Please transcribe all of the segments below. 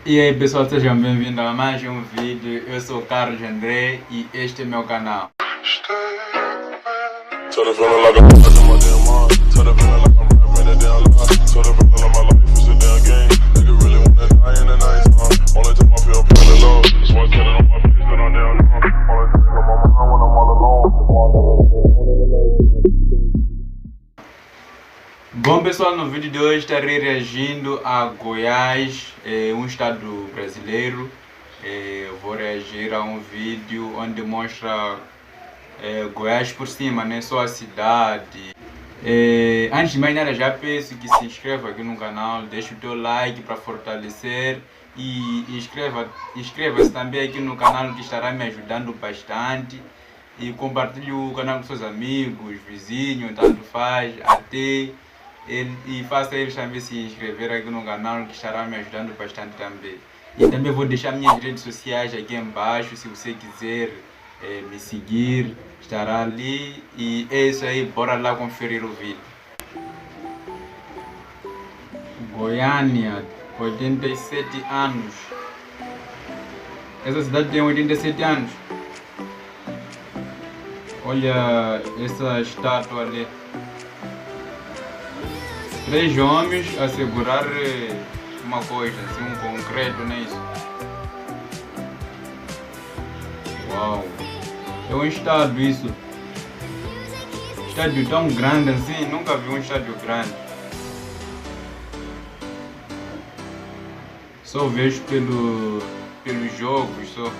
E aí pessoal, sejam bem-vindos a mais um vídeo. Eu sou o Carlos André e este é meu canal. Bom pessoal, no vídeo de hoje estarei reagindo a Goiás, um estado brasileiro. Vou reagir a um vídeo onde mostra Goiás por cima, né? Só a cidade. Antes de mais nada, já peço que se inscreva aqui no canal, deixe o teu like para fortalecer e inscreva-se também aqui no canal, que estará me ajudando bastante. E compartilhe o canal com seus amigos, vizinhos, tanto faz, e faça eles também se inscrever aqui no canal, que estará me ajudando bastante também. E também vou deixar minhas redes sociais aqui embaixo, se você quiser me seguir, estará ali. E é isso aí, bora lá conferir o vídeo. Goiânia, 87 anos. Essa cidade tem 87 anos. Olha essa estátua ali. 3 homens a segurar uma coisa, assim, um concreto, não é isso? Uau! É um estádio isso. Estádio tão grande assim, nunca vi um estádio grande. Só vejo pelos jogos, só.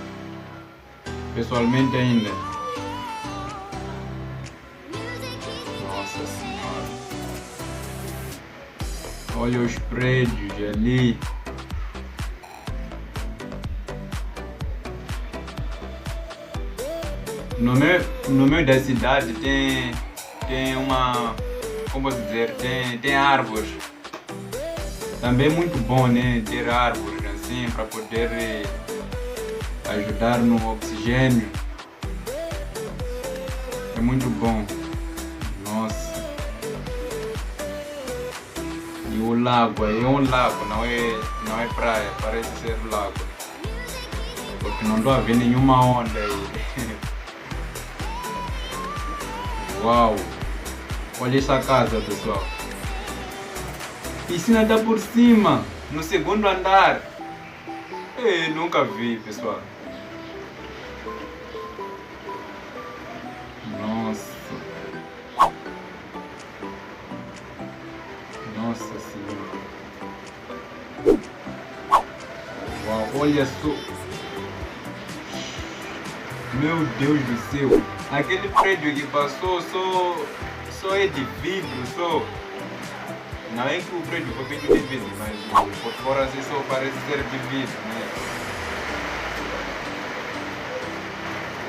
Pessoalmente ainda. Nossa Senhora. Olha os prédios ali. No meio da cidade tem uma, como posso dizer, tem árvores. Também é muito bom, né, ter árvores assim para poder ajudar no oxigênio. É muito bom. Nossa. E o lago aí é um lago, não é praia, parece ser lago. Porque não estou a ver nenhuma onda aí. Uau! Olha essa casa, pessoal. Piscina está por cima, no segundo andar. Nunca vi, pessoal. Nossa. Nossa Senhora. Uau, olha só. Meu Deus do céu. Aquele prédio que passou só é de vidro, só. Não é que o prédio foi feito de vidro, mas por fora assim só parece ser de vidro, né?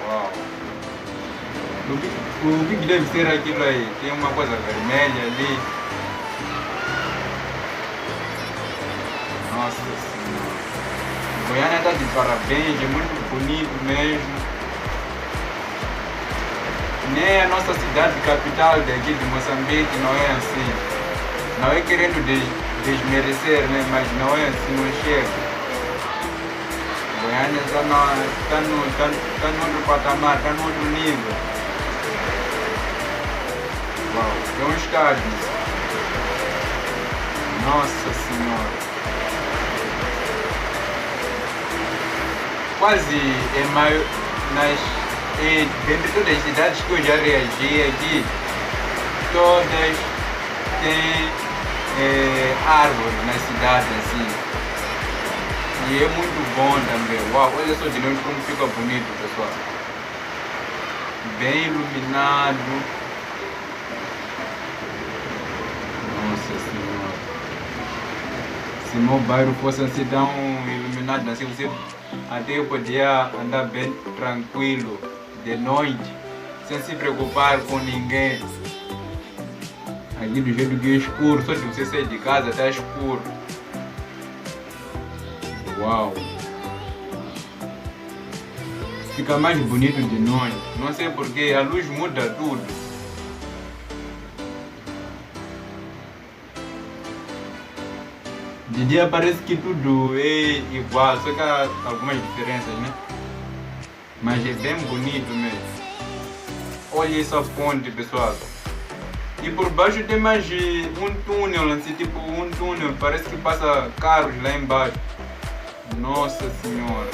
Uau. O que deve ser aquilo aí? Tem uma coisa vermelha ali. Nossa Senhora. Goiânia está de parabéns, é muito bonito mesmo. Nem a nossa cidade capital daqui de Moçambique não é assim. Não é querendo desmerecer, né? Mas não é assim, não chega. Goiânia está no outro patamar, está no outro nível. Uau, é um estádio. Nossa Senhora. Quase é maior dentre todas as cidades que eu já reagi aqui, todas têm árvores na cidade assim. E é muito bom também. Uau, olha só de longe como fica bonito, pessoal. Bem iluminado. Nossa Senhora. Se meu bairro fosse assim tão iluminado assim, você até eu podia andar bem tranquilo de noite, sem se preocupar com ninguém. Aqui do jeito que é escuro, só de você sair de casa está escuro. Uau! Fica mais bonito de noite. Não sei porque a luz muda tudo. De dia parece que tudo é igual, só que há algumas diferenças, né? Mas é bem bonito mesmo. Olha essa ponte, pessoal. E por baixo tem mais um túnel, assim, tipo um túnel, parece que passa carros lá embaixo. Nossa Senhora.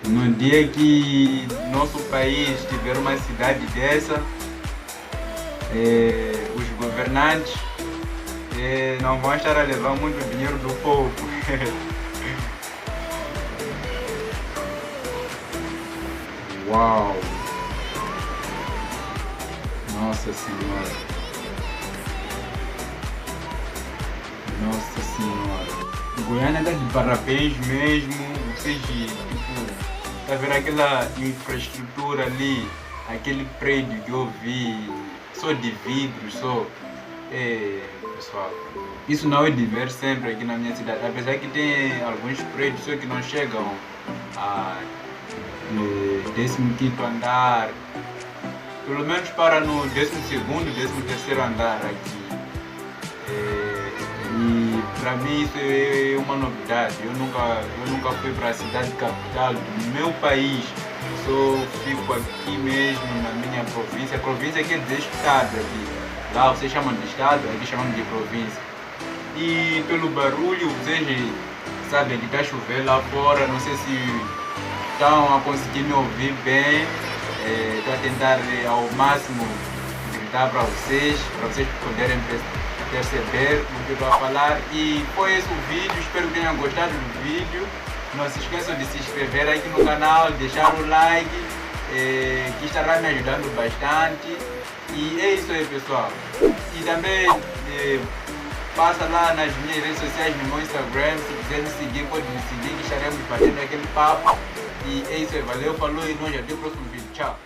No dia que nosso país tiver uma cidade dessa, os governantes não vão estar a levar muito dinheiro do povo. Uau! Nossa Senhora! Nossa Senhora! Goiânia está de parabéns mesmo. Vocês, tipo, tá vendo aquela infraestrutura ali, aquele prédio que eu vi, só de vidro, só. Pessoal, isso não é de ver sempre aqui na minha cidade, apesar que tem alguns prédios só que não chegam a 15º andar, pelo menos para no 12º, 13º andar aqui. E para mim isso é uma novidade. Eu nunca fui para a cidade capital do meu país, só fico aqui mesmo na minha província. A província quer dizer estado aqui. Lá vocês chamam de estado, aqui chamam de província. E pelo barulho, vocês sabem que está chovendo lá fora, não sei se estão a conseguir me ouvir bem. Estou a tentar ao máximo gritar para vocês poderem perceber o que eu estou a falar. E foi esse o vídeo, espero que tenham gostado do vídeo. Não se esqueçam de se inscrever aqui no canal, deixar o like, que estará me ajudando bastante. E é isso aí, pessoal. E também passa lá nas minhas redes sociais, no meu Instagram, se quiser me seguir, pode me seguir, que estaremos batendo aquele papo. E é isso aí, valeu, falou e nós até o próximo vídeo. Tchau!